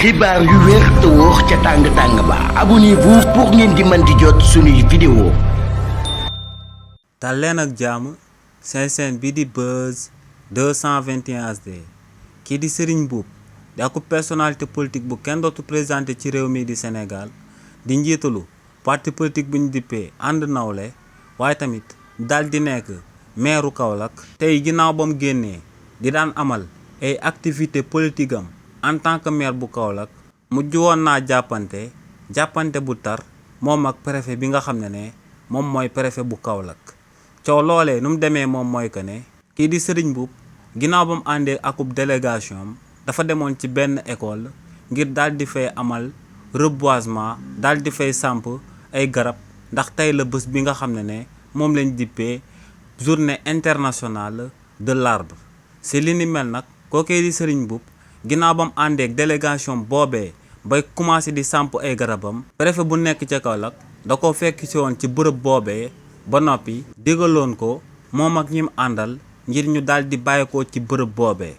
xibaar yu wér te wóor ca tàng ba abonnez-vous pour ngeen di mën di jot suñuy vidéo. dal leen ak jàmm seen chaîne bi di Buzz 221 HD kii di Serigne Mboup di ak personnalité politique bu kenn dootu présenté ci réew mi di Sénégal di njiitalu parti politique bu ñu dippee ànd nawle waaye tamit dal di nekk meeru Kaolack tey ginnaaw ba mu génnee di daan amal ay activité politique am en tant que maire bu Kaolack mujj woon naa jàppante bu tar moom ak préfet bi nga xam ne moom mooy préfet bu Kaolack coow loolee nu mu demee moom mooy que ne kii di Serigne Mboup ginnaaw ba mu àndee akub délégation am dafa demoon ci benn école ngir daal di fay amal reboisement daal di fay samp ay garab ndax tey la bés bi nga xam ne moom lañ dippee journée internationale de l'arbre si li ni mel nag kookee di Serigne Mboup ginnaaw ba mu àndee ak délégation boobee bay commencé di samp ay garabam préfet bu nekk ca Kaolack da ko fekk ci woon ci bërëb boobee ba noppi digaloon ko moom ak ñim àndal ngir ñu daal di bàyyeekoo ci bërëb boobee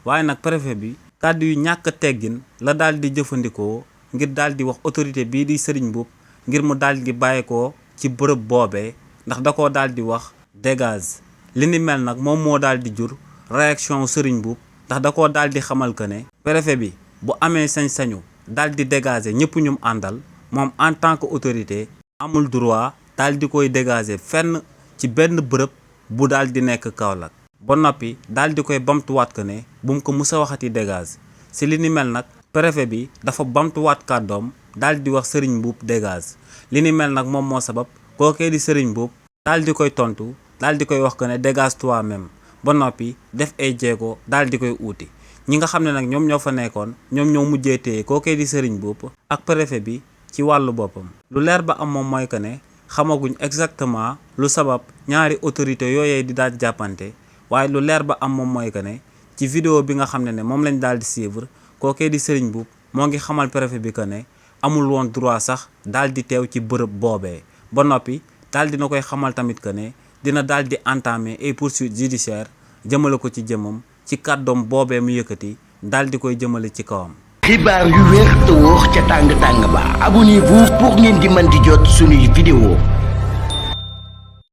waaye nag préfet bi kàddu yu ñàkk teggin la daal di jëfandikoo ngir daal di wax autorité bii di Serigne Mboup ngir mu daal di bàyyeekoo ci bërëb boobee ndax da koo daal di wax dégage li ni mel nag moom moo daal di jur réaction Serigne Mboup ndax da koo daal di xamal que ne préfet bi bu amee sañ-sañu daal di dégager ñëpp ñum àndal moom en tant que autorité amul droit daal di koy dégager fenn ci benn bërëb bu daal di nekk Kaolack ba noppi daal di koy bamtuwaat que ne bu mu ko mus a waxati dégage si li ni mel nag préfet bi dafa bamtuwaat kàddoom daal di wax Serigne Mboup dégage li ni mel nag moom moo sabab kookee di Serigne Mboup daal di koy tontu daal di koy wax que ne dégage toi-même ba noppi def ay jéego daal di koy uuti ñi nga xam ne nag ñoom ñoo fa nekkoon ñoom ñoo mujjee téye kookee di Serigne Mboup ak préfet bi ci wàllu boppam lu leer ba am moom mooy que ne xamaguñ exactement lu sabab ñaari autorité yooyee di daal jàppante waaye lu leer ba am moom mooy que ne ci vidéo bi nga xam ne moom lañ daal di suivre kookee di Serigne Mboup moo ngi xamal préfet bi que ne amul woon droit sax daal di teew ci bërëb boobee ba noppi daal dina koy xamal tamit que ne dina daal di entamer ay poursuites judiciaires jëmale ko ci jëmam ci kàddoom boobee mu yëkkati daal di koy jëmale ci kawam. xibaar yu wér te wóor ca tàng ba abonnez-vous pour ngeen di mën di jot suñuy vidéo.